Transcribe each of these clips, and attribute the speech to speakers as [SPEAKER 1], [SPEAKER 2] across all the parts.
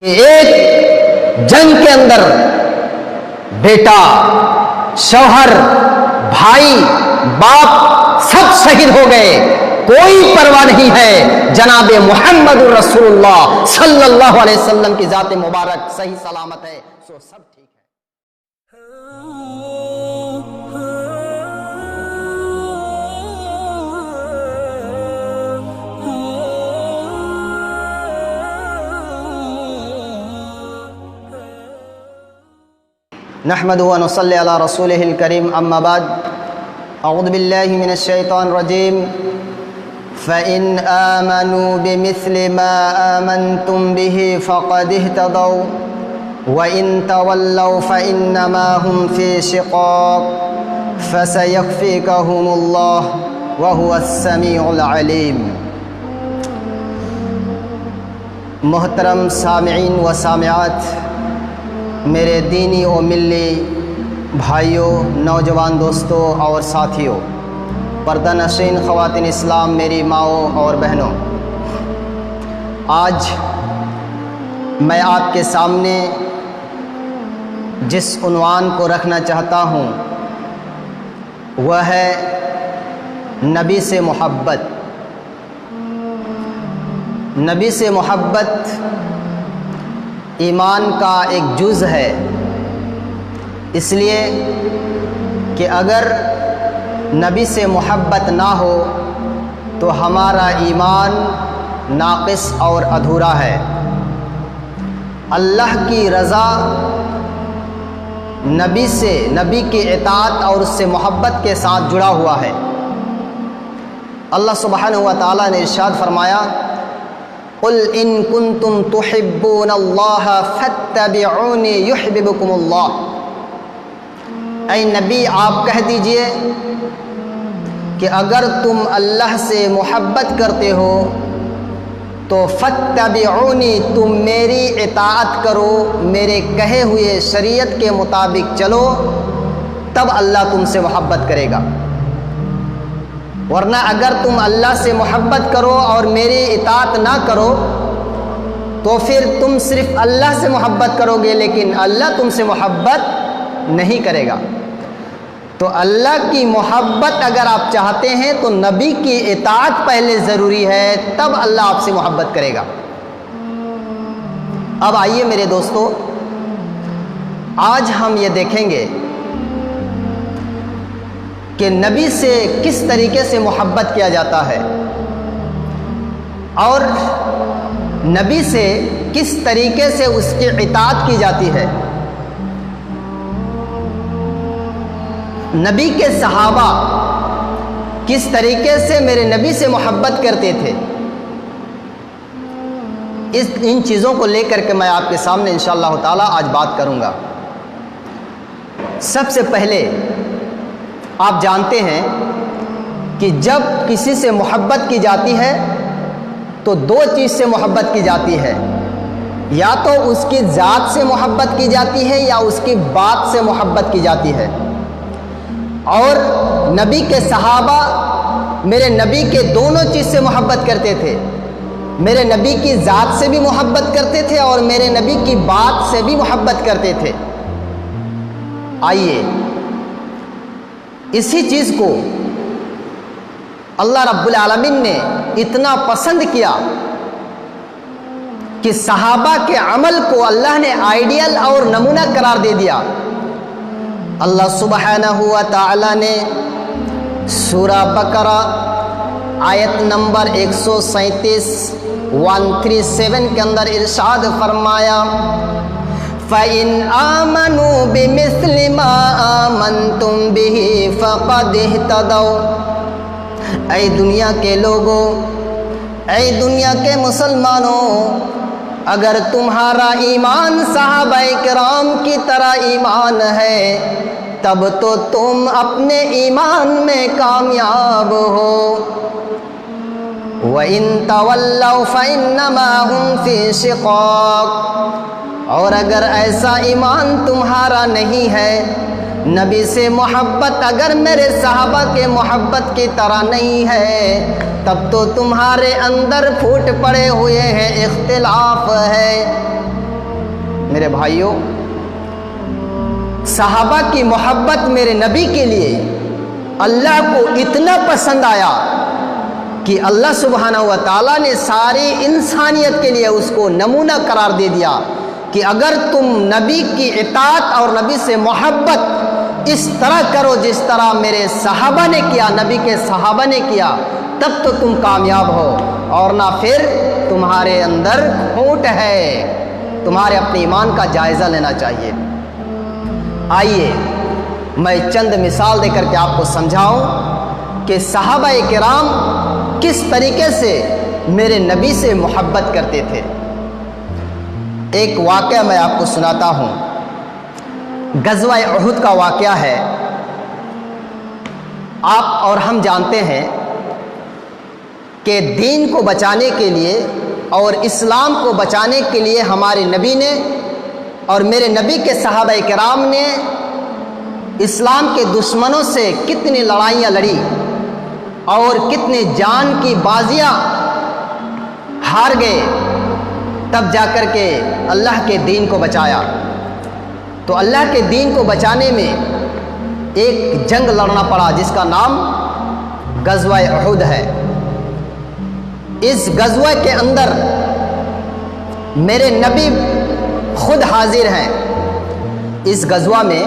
[SPEAKER 1] ایک جنگ کے اندر بیٹا، شوہر، بھائی، باپ سب شہید ہو گئے، کوئی پرواہ نہیں ہے جناب محمد رسول اللہ صلی اللہ علیہ وسلم کی ذات مبارک صحیح سلامت ہے، سو سب ٹھیک ہے۔ نحمد و نصلی علی رسولہ الکریم، اما بعد، اعوذ باللہ من الشیطان الرجیم۔ فَإِنْ آمَنُوا بِمِثْلِ مَا آمَنْتُمْ بِهِ فَقَدِ اهْتَدَوْا وَإِنْ تَوَلَّوْا فَإِنَّمَا هُمْ فِي شِقَاقٍ فَسَيَكْفِيكَهُمُ اللَّهُ وَهُوَ السَّمِيعُ الْعَلِيمُ۔ محترم سامعین و سامعات، میرے دینی و ملی بھائیوں، نوجوان دوستوں اور ساتھیوں، پردہ نشین خواتین اسلام، میری ماؤں اور بہنوں، آج میں آپ کے سامنے جس عنوان کو رکھنا چاہتا ہوں وہ ہے نبی سے محبت۔ نبی سے محبت ایمان کا ایک جز ہے، اس لیے کہ اگر نبی سے محبت نہ ہو تو ہمارا ایمان ناقص اور ادھورا ہے۔ اللہ کی رضا نبی سے، نبی کی اطاعت اور اس سے محبت کے ساتھ جڑا ہوا ہے۔ اللہ سبحانہ و تعالیٰ نے ارشاد فرمایا، قل ان کنتم تحبون اللہ فاتبعونی یحببکم اللہ۔ اے نبی، آپ کہہ دیجئے کہ اگر تم اللہ سے محبت کرتے ہو تو فاتبعونی، تم میری اطاعت کرو، میرے کہے ہوئے شریعت کے مطابق چلو، تب اللہ تم سے محبت کرے گا۔ ورنہ اگر تم اللہ سے محبت کرو اور میری اطاعت نہ کرو تو پھر تم صرف اللہ سے محبت کرو گے لیکن اللہ تم سے محبت نہیں کرے گا۔ تو اللہ کی محبت اگر آپ چاہتے ہیں تو نبی کی اطاعت پہلے ضروری ہے، تب اللہ آپ سے محبت کرے گا۔ اب آئیے میرے دوستو، آج ہم یہ دیکھیں گے کہ نبی سے کس طریقے سے محبت کیا جاتا ہے اور نبی سے کس طریقے سے اس کی اطاعت کی جاتی ہے۔ نبی کے صحابہ کس طریقے سے میرے نبی سے محبت کرتے تھے، ان چیزوں کو لے کر کے میں آپ کے سامنے انشاءاللہ تعالی آج بات کروں گا۔ سب سے پہلے آپ جانتے ہیں کہ جب کسی سے محبت کی جاتی ہے تو دو چیز سے محبت کی جاتی ہے، یا تو اس کی ذات سے محبت کی جاتی ہے یا اس کی بات سے محبت کی جاتی ہے۔ اور نبی کے صحابہ میرے نبی کے دونوں چیز سے محبت کرتے تھے، میرے نبی کی ذات سے بھی محبت کرتے تھے اور میرے نبی کی بات سے بھی محبت کرتے تھے۔ آئیے اسی چیز کو اللہ رب العالمین نے اتنا پسند کیا کہ صحابہ کے عمل کو اللہ نے آئیڈیل اور نمونہ قرار دے دیا۔ اللہ سبحانہ و تعالی نے سورہ بقرہ آیت نمبر 137 137 کے اندر ارشاد فرمایا، فَإِنْ آمَنُوا بِمِثْلِ مَا آمَنْتُمْ بِهِ فَقَدِ اهْتَدَوْا۔ اے دنیا کے لوگوں، اے دنیا کے مسلمانوں، اگر تمہارا ایمان صحابہ کرام کی طرح ایمان ہے تب تو تم اپنے ایمان میں کامیاب ہو۔ وَإِنْ تَوَلَّوْا فَإِنَّمَا هُمْ فِي شِقَاقٍ، اور اگر ایسا ایمان تمہارا نہیں ہے، نبی سے محبت اگر میرے صحابہ کے محبت کی طرح نہیں ہے، تب تو تمہارے اندر پھوٹ پڑے ہوئے ہیں، اختلاف ہے۔ میرے بھائیوں، صحابہ کی محبت میرے نبی کے لیے اللہ کو اتنا پسند آیا کہ اللہ سبحانہ و تعالیٰ نے ساری انسانیت کے لیے اس کو نمونہ قرار دے دیا کہ اگر تم نبی کی اطاعت اور نبی سے محبت اس طرح کرو جس طرح میرے صحابہ نے کیا، نبی کے صحابہ نے کیا، تب تو تم کامیاب ہو، اور نہ پھر تمہارے اندر کھوٹ ہے۔ تمہارے اپنے ایمان کا جائزہ لینا چاہیے۔ آئیے میں چند مثال دے کر کے آپ کو سمجھاؤں کہ صحابہ کرام کس طریقے سے میرے نبی سے محبت کرتے تھے۔ ایک واقعہ میں آپ کو سناتا ہوں، غزوہ احد کا واقعہ ہے۔ آپ اور ہم جانتے ہیں کہ دین کو بچانے کے لیے اور اسلام کو بچانے کے لیے ہمارے نبی نے اور میرے نبی کے صحابہ کرام نے اسلام کے دشمنوں سے کتنی لڑائیاں لڑی اور کتنے جان کی بازیاں ہار گئے، تب جا کر کے اللہ کے دین کو بچایا۔ تو اللہ کے دین کو بچانے میں ایک جنگ لڑنا پڑا جس کا نام غزوہ احد ہے۔ اس غزوہ کے اندر میرے نبی خود حاضر ہیں۔ اس غزوہ میں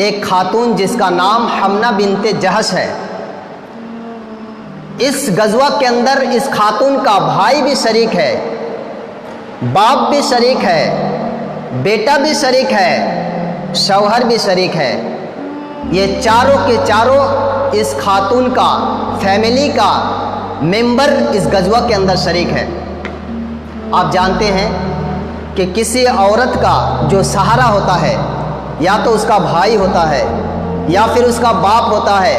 [SPEAKER 1] ایک خاتون جس کا نام حمنہ بنت جہش ہے، اس غزوہ کے اندر اس خاتون کا بھائی بھی شریک ہے، باپ بھی شریک ہے، بیٹا بھی شریک ہے، شوہر بھی شریک ہے۔ یہ چاروں کے چاروں اس خاتون کا فیملی کا ممبر اس غزوہ کے اندر شریک ہے۔ آپ جانتے ہیں کہ کسی عورت کا جو سہارا ہوتا ہے یا تو اس کا بھائی ہوتا ہے، یا پھر اس کا باپ ہوتا ہے،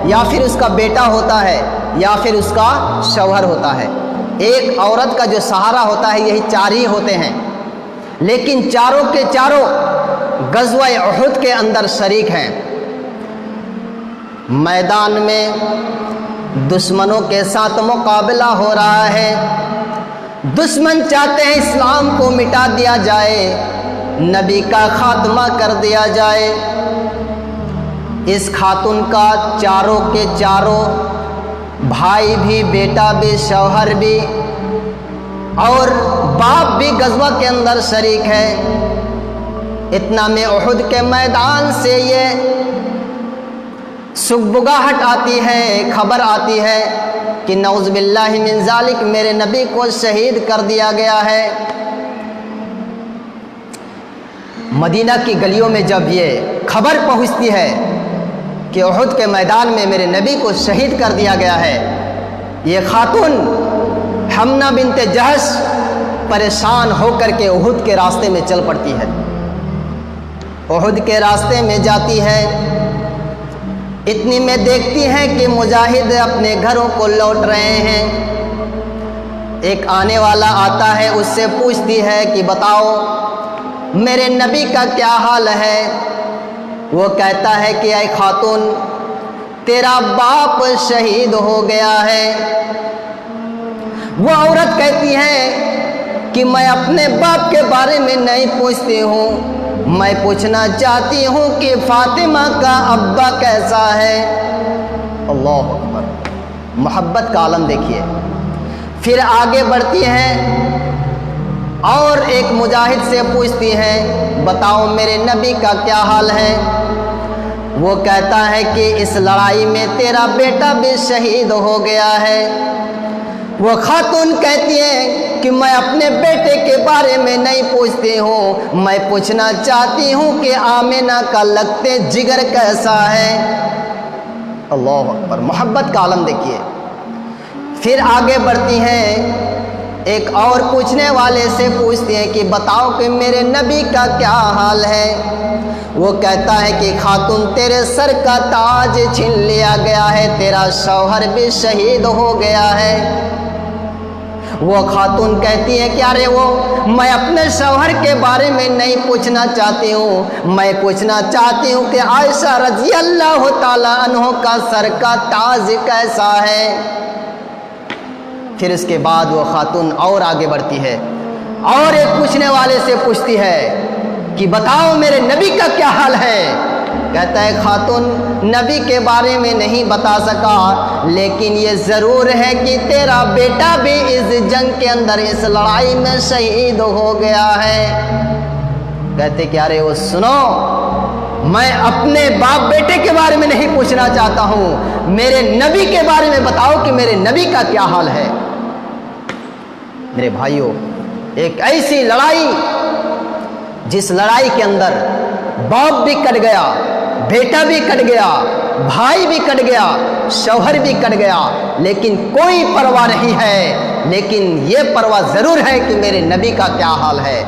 [SPEAKER 1] یا پھر اس کا بیٹا ہوتا ہے، یا پھر اس کا شوہر ہوتا ہے۔ ایک عورت کا جو سہارا ہوتا ہے یہی چار ہی ہوتے ہیں، لیکن چاروں کے چاروں غزوہ احد کے اندر شریک ہیں۔ میدان میں دشمنوں کے ساتھ مقابلہ ہو رہا ہے، دشمن چاہتے ہیں اسلام کو مٹا دیا جائے، نبی کا خاتمہ کر دیا جائے۔ اس خاتون کا چاروں کے چاروں بھائی بھی، بیٹا بھی، شوہر بھی اور باپ بھی غزوہ کے اندر شریک ہے۔ اتنا میں احد کے میدان سے یہ سگبگاہٹ آتی ہے، خبر آتی ہے کہ نعوذ باللہ من ذالک میرے نبی کو شہید کر دیا گیا ہے۔ مدینہ کی گلیوں میں جب یہ خبر پہنچتی ہے کہ احد کے میدان میں میرے نبی کو شہید کر دیا گیا ہے، یہ خاتون حمنہ بنت جہش پریشان ہو کر کے احد کے راستے میں چل پڑتی ہے۔ احد کے راستے میں جاتی ہے، اتنی میں دیکھتی ہے کہ مجاہد اپنے گھروں کو لوٹ رہے ہیں۔ ایک آنے والا آتا ہے، اس سے پوچھتی ہے کہ بتاؤ میرے نبی کا کیا حال ہے؟ وہ کہتا ہے کہ اے خاتون، تیرا باپ شہید ہو گیا ہے۔ وہ عورت کہتی ہے کہ میں اپنے باپ کے بارے میں نہیں پوچھتی ہوں، میں پوچھنا چاہتی ہوں کہ فاطمہ کا ابا کیسا ہے۔ اللہ اکبر، محبت کا عالم دیکھیے۔ پھر آگے بڑھتی ہیں اور ایک مجاہد سے پوچھتی ہیں بتاؤ میرے نبی کا کیا حال ہے؟ وہ کہتا ہے کہ اس لڑائی میں تیرا بیٹا بھی شہید ہو گیا ہے۔ وہ خاتون کہتی ہے کہ میں اپنے بیٹے کے بارے میں نہیں پوچھتی ہوں، میں پوچھنا چاہتی ہوں کہ آمنہ کا لگتے جگر کیسا ہے۔ اللہ اکبر، محبت کا عالم دیکھیے۔ پھر آگے بڑھتی ہیں، ایک اور پوچھنے والے سے پوچھتی ہیں کہ بتاؤ کہ میرے نبی کا کیا حال ہے؟ وہ کہتا ہے کہ خاتون تیرے سر کا تاج چھین لیا گیا ہے، تیرا شوہر بھی شہید ہو گیا ہے۔ وہ خاتون کہتی ہے کہ ارے میں اپنے شوہر کے بارے میں نہیں پوچھنا چاہتی ہوں، میں پوچھنا چاہتی ہوں کہ عائشہ رضی اللہ تعالیٰ عنہ کا سر کا تاج کیسا ہے۔ پھر اس کے بعد وہ خاتون اور آگے بڑھتی ہے اور ایک پوچھنے والے سے پوچھتی ہے کہ بتاؤ میرے نبی کا کیا حال ہے؟ کہتا ہے خاتون نبی کے بارے میں نہیں بتا سکا، لیکن یہ ضرور ہے کہ تیرا بیٹا بھی اس جنگ کے اندر اس لڑائی میں شہید ہو گیا ہے۔ کہتے کہ ارے وہ سنو، میں اپنے باپ بیٹے کے بارے میں نہیں پوچھنا چاہتا ہوں، میرے نبی کے بارے میں بتاؤ کہ میرے نبی کا کیا حال ہے۔ میرے بھائیوں، ایک ایسی لڑائی جس لڑائی کے اندر باپ بھی کٹ گیا، بیٹا بھی کٹ گیا، بھائی بھی کٹ گیا، شوہر بھی کٹ گیا، لیکن کوئی پرواہ نہیں ہے، لیکن یہ پرواہ ضرور ہے کہ میرے نبی کا کیا حال ہے۔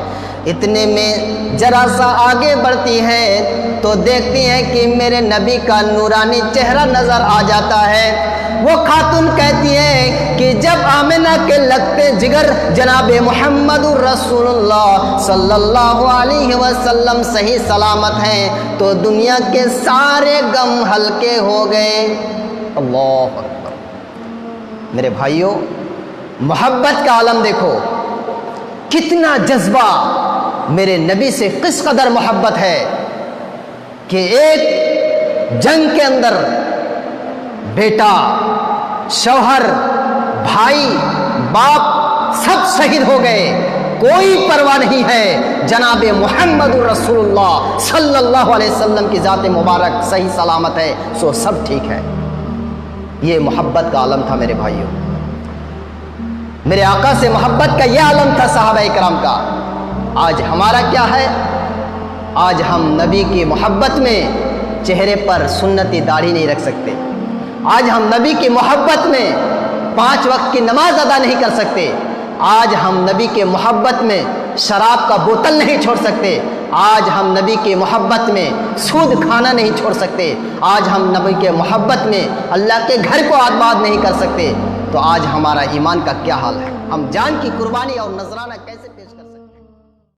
[SPEAKER 1] اتنے میں ذرا سا آگے بڑھتی ہے تو دیکھتی ہیں کہ میرے نبی کا نورانی چہرہ نظر آ جاتا ہے۔ وہ خاتون کہتی ہے کہ جب آمنہ کے لگتے جگر جناب محمد رسول اللہ صلی اللہ علیہ وسلم صحیح سلامت ہیں تو دنیا کے سارے غم ہلکے ہو گئے۔ اللہ اکبر۔ میرے بھائیوں، محبت کا عالم دیکھو، کتنا جذبہ میرے نبی سے کس قدر محبت ہے کہ ایک جنگ کے اندر بیٹا، شوہر، بھائی، باپ سب شہید ہو گئے، کوئی پرواہ نہیں ہے، جناب محمد رسول اللہ صلی اللہ علیہ وسلم کی ذات مبارک صحیح سلامت ہے، سو سب ٹھیک ہے۔ یہ محبت کا عالم تھا میرے بھائیوں، میرے آقا سے محبت کا یہ عالم تھا صحابہ کرام کا۔ آج ہمارا کیا ہے؟ آج ہم نبی کی محبت میں چہرے پر سنتی داڑھی نہیں رکھ سکتے، آج ہم نبی کی محبت میں 5 وقت کی نماز ادا نہیں کر سکتے، آج ہم نبی کے محبت میں شراب کا بوتل نہیں چھوڑ سکتے، آج ہم نبی کی محبت میں سود کھانا نہیں چھوڑ سکتے، آج ہم نبی کے محبت میں اللہ کے گھر کو آباد نہیں کر سکتے، تو آج ہمارا ایمان کا کیا حال ہے؟ ہم جان کی قربانی اور نذرانہ کیسے